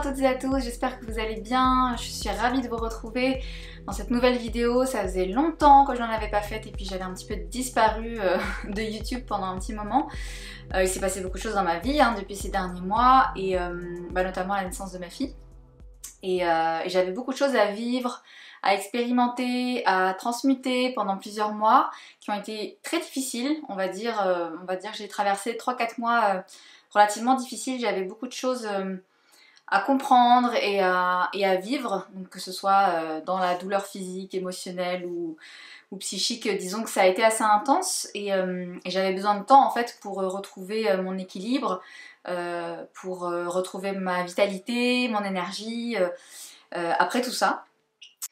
toutes et à tous, j'espère que vous allez bien. Je suis ravie de vous retrouver dans cette nouvelle vidéo. Ça faisait longtemps que je n'en avais pas faite et puis j'avais un petit peu disparu de YouTube pendant un petit moment. Il s'est passé beaucoup de choses dans ma vie depuis ces derniers mois et notamment la naissance de ma fille. Et j'avais beaucoup de choses à vivre, à expérimenter, à transmuter pendant plusieurs mois qui ont été très difficiles, on va dire que j'ai traversé 3-4 mois relativement difficiles. J'avais beaucoup de choses à comprendre et à vivre, donc que ce soit dans la douleur physique, émotionnelle ou psychique. Disons que ça a été assez intense et j'avais besoin de temps en fait pour retrouver mon équilibre, pour retrouver ma vitalité, mon énergie après tout ça.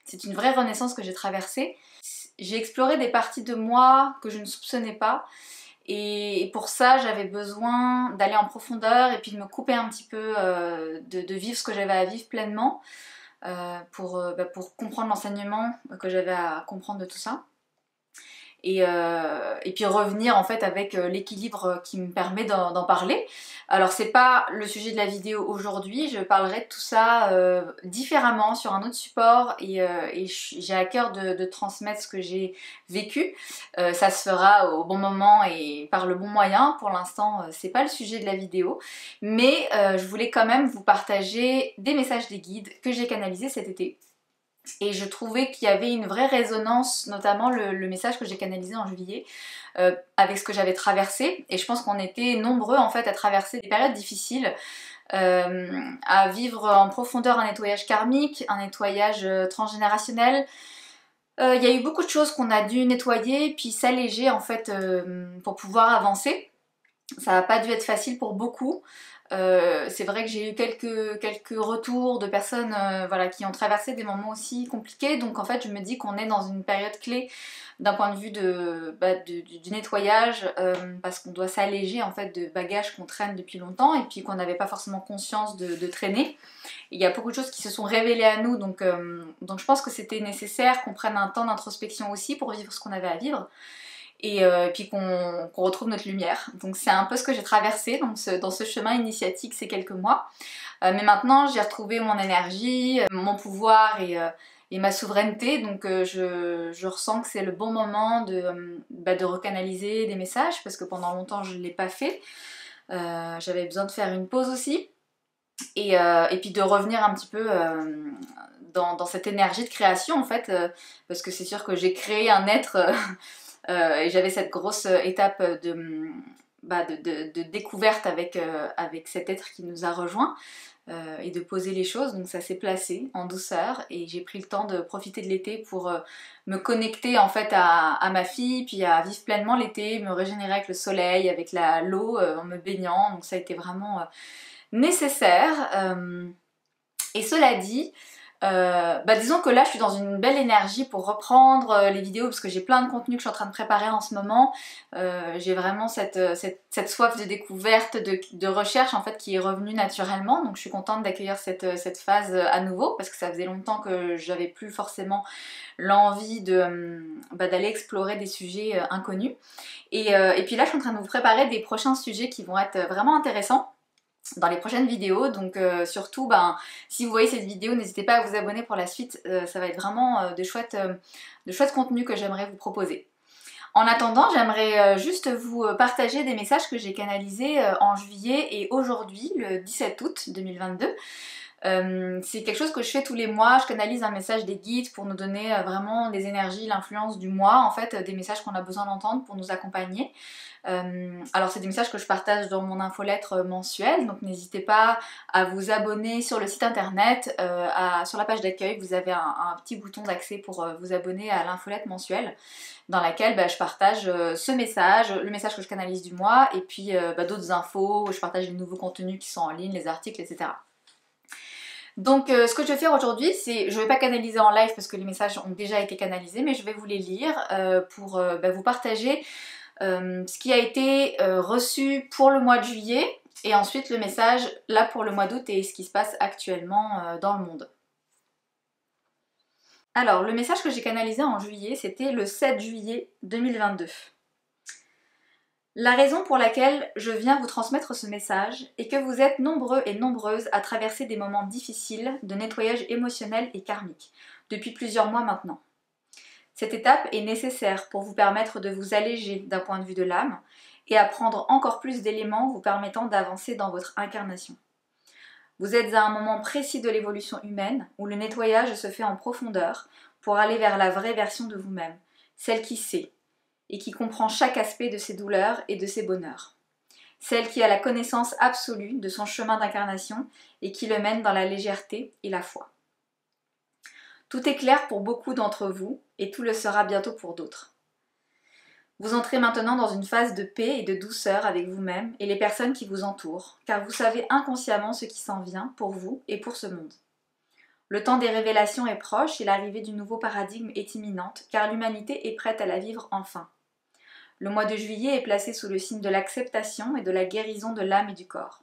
C'est une vraie renaissance que j'ai traversée. J'ai exploré des parties de moi que je ne soupçonnais pas. Et pour ça, j'avais besoin d'aller en profondeur et puis de me couper un petit peu, de vivre ce que j'avais à vivre pleinement pour comprendre l'enseignement que j'avais à comprendre de tout ça. Et puis revenir en fait avec l'équilibre qui me permet d'en parler. Alors c'est pas le sujet de la vidéo aujourd'hui, je parlerai de tout ça différemment sur un autre support et j'ai à cœur de transmettre ce que j'ai vécu. Ça se fera au bon moment et par le bon moyen. Pour l'instant c'est pas le sujet de la vidéo, mais je voulais quand même vous partager des messages des guides que j'ai canalisés cet été. Et je trouvais qu'il y avait une vraie résonance, notamment le message que j'ai canalisé en juillet, avec ce que j'avais traversé. Et je pense qu'on était nombreux en fait à traverser des périodes difficiles, à vivre en profondeur un nettoyage karmique, un nettoyage transgénérationnel. Il y a eu beaucoup de choses qu'on a dû nettoyer, puis s'alléger en fait pour pouvoir avancer. Ça n'a pas dû être facile pour beaucoup. C'est vrai que j'ai eu quelques retours de personnes qui ont traversé des moments aussi compliqués, donc en fait je me dis qu'on est dans une période clé d'un point de vue du nettoyage, parce qu'on doit s'alléger en fait de bagages qu'on traîne depuis longtemps et puis qu'on n'avait pas forcément conscience de traîner. Il y a beaucoup de choses qui se sont révélées à nous, donc je pense que c'était nécessaire qu'on prenne un temps d'introspection aussi pour vivre ce qu'on avait à vivre. Et puis qu'on retrouve notre lumière. Donc c'est un peu ce que j'ai traversé dans ce chemin initiatique ces quelques mois. Mais maintenant j'ai retrouvé mon énergie, mon pouvoir et ma souveraineté, donc je ressens que c'est le bon moment de recanaliser des messages parce que pendant longtemps je ne l'ai pas fait. J'avais besoin de faire une pause aussi et puis de revenir un petit peu dans cette énergie de création en fait, parce que c'est sûr que j'ai créé un être et j'avais cette grosse étape de découverte avec cet être qui nous a rejoints et de poser les choses, donc ça s'est placé en douceur et j'ai pris le temps de profiter de l'été pour me connecter en fait à ma fille, puis à vivre pleinement l'été, me régénérer avec le soleil, avec l'eau, en me baignant, donc ça a été vraiment nécessaire. Et cela dit, disons que là je suis dans une belle énergie pour reprendre les vidéos parce que j'ai plein de contenu que je suis en train de préparer en ce moment. J'ai vraiment cette soif de découverte, de recherche en fait qui est revenue naturellement, donc je suis contente d'accueillir cette phase à nouveau parce que ça faisait longtemps que j'avais plus forcément l'envie d'aller explorer des sujets inconnus. Et puis là je suis en train de vous préparer des prochains sujets qui vont être vraiment intéressants dans les prochaines vidéos, donc surtout si vous voyez cette vidéo n'hésitez pas à vous abonner pour la suite, ça va être vraiment de chouettes contenus que j'aimerais vous proposer. En attendant, j'aimerais juste vous partager des messages que j'ai canalisés en juillet et aujourd'hui, le 17 août 2022. C'est quelque chose que je fais tous les mois, je canalise un message des guides pour nous donner vraiment les énergies, l'influence du mois, en fait, des messages qu'on a besoin d'entendre pour nous accompagner. Alors c'est des messages que je partage dans mon infolettre mensuelle, donc n'hésitez pas à vous abonner sur le site internet, sur la page d'accueil vous avez un petit bouton d'accès pour vous abonner à l'infolettre mensuelle dans laquelle je partage ce message, le message que je canalise du mois et puis d'autres infos, je partage les nouveaux contenus qui sont en ligne, les articles, etc. Donc ce que je vais faire aujourd'hui, c'est, je ne vais pas canaliser en live parce que les messages ont déjà été canalisés, mais je vais vous les lire pour vous partager ce qui a été reçu pour le mois de juillet et ensuite le message là pour le mois d'août et ce qui se passe actuellement dans le monde. Alors le message que j'ai canalisé en juillet, c'était le 7 juillet 2022. La raison pour laquelle je viens vous transmettre ce message est que vous êtes nombreux et nombreuses à traverser des moments difficiles de nettoyage émotionnel et karmique, depuis plusieurs mois maintenant. Cette étape est nécessaire pour vous permettre de vous alléger d'un point de vue de l'âme et apprendre encore plus d'éléments vous permettant d'avancer dans votre incarnation. Vous êtes à un moment précis de l'évolution humaine où le nettoyage se fait en profondeur pour aller vers la vraie version de vous-même, celle qui sait et qui comprend chaque aspect de ses douleurs et de ses bonheurs. Celle qui a la connaissance absolue de son chemin d'incarnation et qui le mène dans la légèreté et la foi. Tout est clair pour beaucoup d'entre vous et tout le sera bientôt pour d'autres. Vous entrez maintenant dans une phase de paix et de douceur avec vous-même et les personnes qui vous entourent, car vous savez inconsciemment ce qui s'en vient pour vous et pour ce monde. Le temps des révélations est proche et l'arrivée du nouveau paradigme est imminente, car l'humanité est prête à la vivre enfin. Le mois de juillet est placé sous le signe de l'acceptation et de la guérison de l'âme et du corps.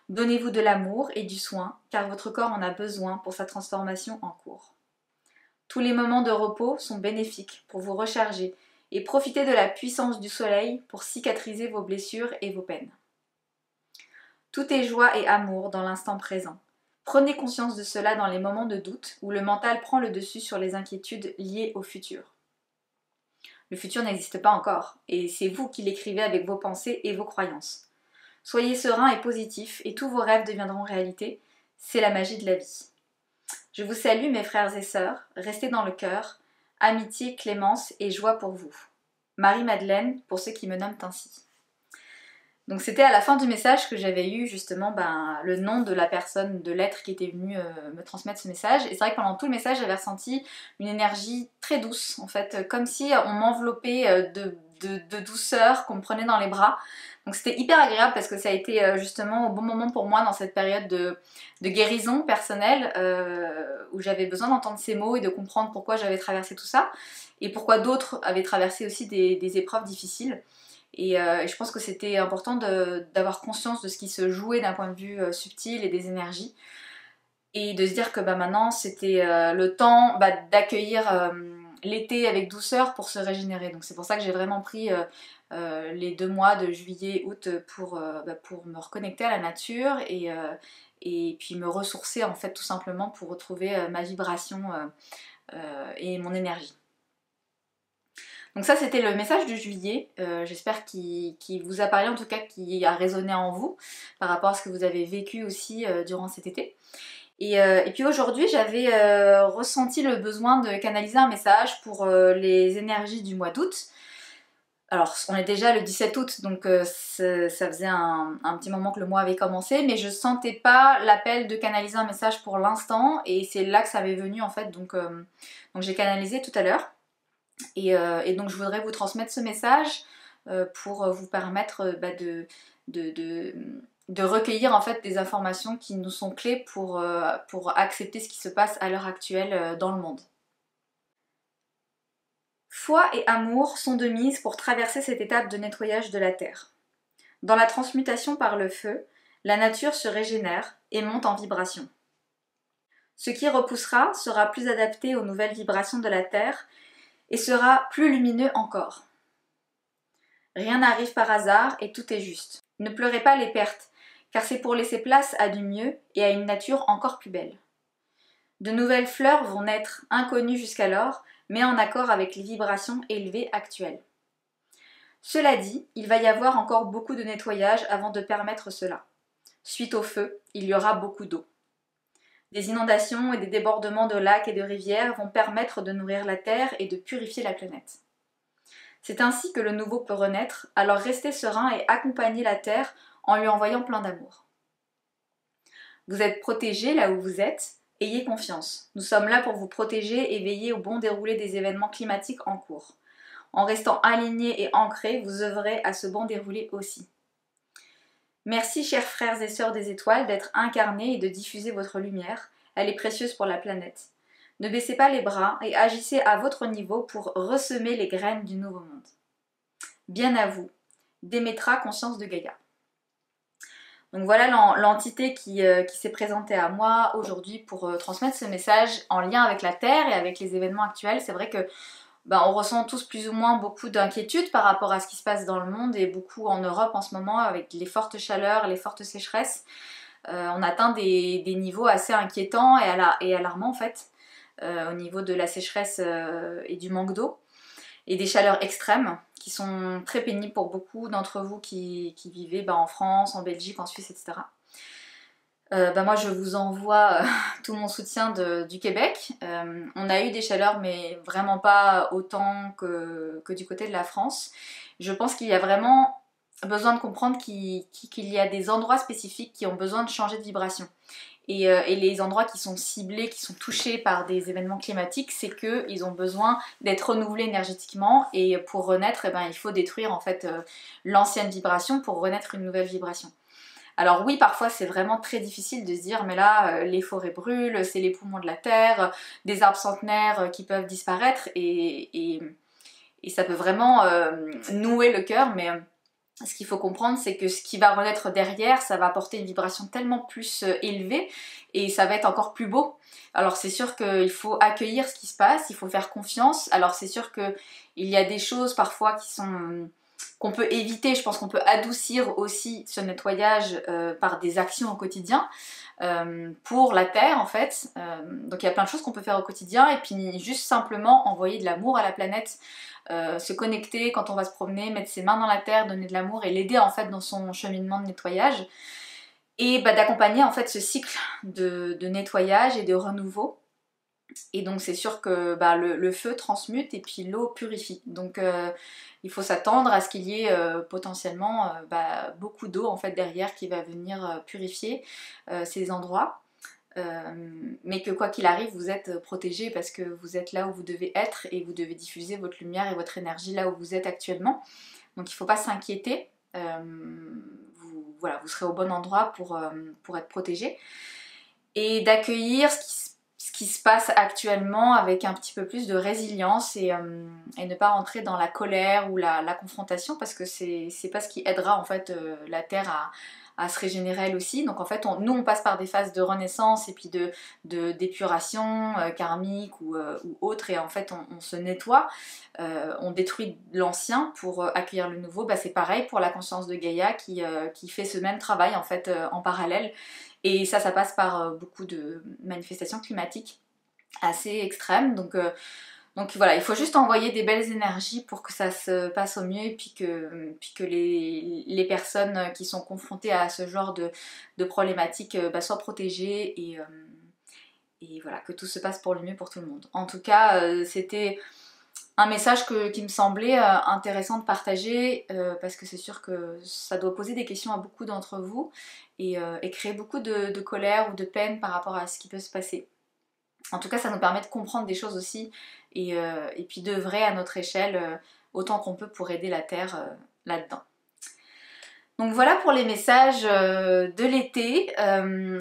Donnez-vous de l'amour et du soin, car votre corps en a besoin pour sa transformation en cours. Tous les moments de repos sont bénéfiques pour vous recharger et profitez de la puissance du soleil pour cicatriser vos blessures et vos peines. Tout est joie et amour dans l'instant présent. Prenez conscience de cela dans les moments de doute où le mental prend le dessus sur les inquiétudes liées au futur. Le futur n'existe pas encore, et c'est vous qui l'écrivez avec vos pensées et vos croyances. Soyez serein et positif, et tous vos rêves deviendront réalité. C'est la magie de la vie. Je vous salue mes frères et sœurs, restez dans le cœur, amitié, clémence et joie pour vous. Marie-Madeleine, pour ceux qui me nomment ainsi. Donc c'était à la fin du message que j'avais eu justement le nom de la personne, de l'être qui était venu me transmettre ce message. Et c'est vrai que pendant tout le message, j'avais ressenti une énergie très douce, en fait, comme si on m'enveloppait de douceur, qu'on me prenait dans les bras. Donc c'était hyper agréable parce que ça a été justement au bon moment pour moi dans cette période de guérison personnelle où j'avais besoin d'entendre ces mots et de comprendre pourquoi j'avais traversé tout ça et pourquoi d'autres avaient traversé aussi des épreuves difficiles. Et je pense que c'était important d'avoir conscience de ce qui se jouait d'un point de vue subtil et des énergies. Et de se dire que maintenant c'était le temps d'accueillir l'été avec douceur pour se régénérer. Donc c'est pour ça que j'ai vraiment pris les 2 mois de juillet, août pour me reconnecter à la nature et puis me ressourcer en fait tout simplement pour retrouver ma vibration et mon énergie. Donc ça c'était le message de juillet, j'espère qu'il vous a parlé, en tout cas qu'il a résonné en vous par rapport à ce que vous avez vécu aussi durant cet été. Et puis aujourd'hui j'avais ressenti le besoin de canaliser un message pour les énergies du mois d'août. Alors on est déjà le 17 août donc ça faisait un petit moment que le mois avait commencé, mais je sentais pas l'appel de canaliser un message pour l'instant et c'est là que ça m'est venu en fait, donc j'ai canalisé tout à l'heure. Et donc je voudrais vous transmettre ce message pour vous permettre de recueillir en fait des informations qui nous sont clés pour accepter ce qui se passe à l'heure actuelle dans le monde. Foi et amour sont de mise pour traverser cette étape de nettoyage de la terre. Dans la transmutation par le feu, la nature se régénère et monte en vibration. Ce qui repoussera sera plus adapté aux nouvelles vibrations de la terre et sera plus lumineux encore. Rien n'arrive par hasard et tout est juste. Ne pleurez pas les pertes, car c'est pour laisser place à du mieux et à une nature encore plus belle. De nouvelles fleurs vont naître, inconnues jusqu'alors, mais en accord avec les vibrations élevées actuelles. Cela dit, il va y avoir encore beaucoup de nettoyage avant de permettre cela. Suite au feu, il y aura beaucoup d'eau. Des inondations et des débordements de lacs et de rivières vont permettre de nourrir la terre et de purifier la planète. C'est ainsi que le nouveau peut renaître, alors restez serein et accompagnez la terre en lui envoyant plein d'amour. Vous êtes protégés là où vous êtes, ayez confiance. Nous sommes là pour vous protéger et veiller au bon déroulé des événements climatiques en cours. En restant alignés et ancrés, vous œuvrez à ce bon déroulé aussi. Merci chers frères et sœurs des étoiles d'être incarnés et de diffuser votre lumière, elle est précieuse pour la planète. Ne baissez pas les bras et agissez à votre niveau pour ressemer les graines du nouveau monde. Bien à vous, Démétra, conscience de Gaïa. Donc voilà l'entité qui s'est présentée à moi aujourd'hui pour transmettre ce message en lien avec la Terre et avec les événements actuels. C'est vrai que on ressent tous plus ou moins beaucoup d'inquiétude par rapport à ce qui se passe dans le monde et beaucoup en Europe en ce moment avec les fortes chaleurs, les fortes sécheresses. On atteint des niveaux assez inquiétants et alarmants en fait, au niveau de la sécheresse et du manque d'eau, et des chaleurs extrêmes qui sont très pénibles pour beaucoup d'entre vous qui vivez en France, en Belgique, en Suisse, etc. Moi je vous envoie tout mon soutien du Québec. On a eu des chaleurs mais vraiment pas autant que du côté de la France. Je pense qu'il y a vraiment besoin de comprendre qu'il y a des endroits spécifiques qui ont besoin de changer de vibration. Et les endroits qui sont ciblés, qui sont touchés par des événements climatiques, c'est qu'ils ont besoin d'être renouvelés énergétiquement, et pour renaître, il faut détruire en fait l'ancienne vibration pour renaître une nouvelle vibration. Alors oui, parfois c'est vraiment très difficile de se dire mais là les forêts brûlent, c'est les poumons de la terre, des arbres centenaires qui peuvent disparaître et ça peut vraiment nouer le cœur, mais ce qu'il faut comprendre c'est que ce qui va renaître derrière, ça va apporter une vibration tellement plus élevée et ça va être encore plus beau. Alors c'est sûr qu'il faut accueillir ce qui se passe, il faut faire confiance. Alors c'est sûr qu'il y a des choses parfois qui sont... qu'on peut éviter. Je pense qu'on peut adoucir aussi ce nettoyage par des actions au quotidien pour la terre en fait. Donc il y a plein de choses qu'on peut faire au quotidien, et puis juste simplement envoyer de l'amour à la planète, se connecter quand on va se promener, mettre ses mains dans la terre, donner de l'amour et l'aider en fait dans son cheminement de nettoyage, et d'accompagner en fait ce cycle de nettoyage et de renouveau. Et donc c'est sûr que le feu transmute et puis l'eau purifie. Donc il faut s'attendre à ce qu'il y ait potentiellement beaucoup d'eau en fait derrière qui va venir purifier ces endroits. Mais que quoi qu'il arrive, vous êtes protégés parce que vous êtes là où vous devez être et vous devez diffuser votre lumière et votre énergie là où vous êtes actuellement. Donc il ne faut pas s'inquiéter. Vous serez au bon endroit pour être protégé. Et d'accueillir ce qui se passe actuellement avec un petit peu plus de résilience et ne pas rentrer dans la colère ou la confrontation, parce que c'est pas ce qui aidera en fait la Terre à se régénérer elle aussi. Donc en fait nous on passe par des phases de renaissance et puis d'épuration karmique ou autre, et en fait on se nettoie, on détruit l'ancien pour accueillir le nouveau. C'est pareil pour la conscience de Gaïa qui fait ce même travail en fait en parallèle. Et ça passe par beaucoup de manifestations climatiques assez extrêmes. Donc voilà, il faut juste envoyer des belles énergies pour que ça se passe au mieux, et puis que les personnes qui sont confrontées à ce genre de problématiques soient protégées, et voilà, que tout se passe pour le mieux pour tout le monde. En tout cas, c'était un message qui me semblait intéressant de partager, parce que c'est sûr que ça doit poser des questions à beaucoup d'entre vous et créer beaucoup de colère ou de peine par rapport à ce qui peut se passer. En tout cas, ça nous permet de comprendre des choses aussi, et puis d'œuvrer à notre échelle autant qu'on peut pour aider la Terre là-dedans. Donc voilà pour les messages de l'été.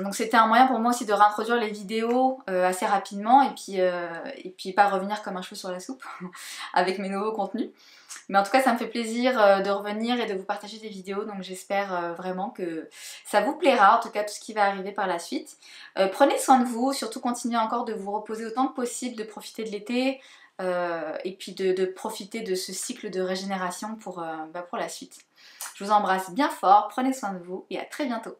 Donc c'était un moyen pour moi aussi de réintroduire les vidéos assez rapidement, et puis pas revenir comme un cheveu sur la soupe avec mes nouveaux contenus. Mais en tout cas ça me fait plaisir de revenir et de vous partager des vidéos, donc j'espère vraiment que ça vous plaira, en tout cas tout ce qui va arriver par la suite. Prenez soin de vous, surtout continuez encore de vous reposer autant que possible, de profiter de l'été, et puis de profiter de ce cycle de régénération pour la suite. Je vous embrasse bien fort, prenez soin de vous et à très bientôt.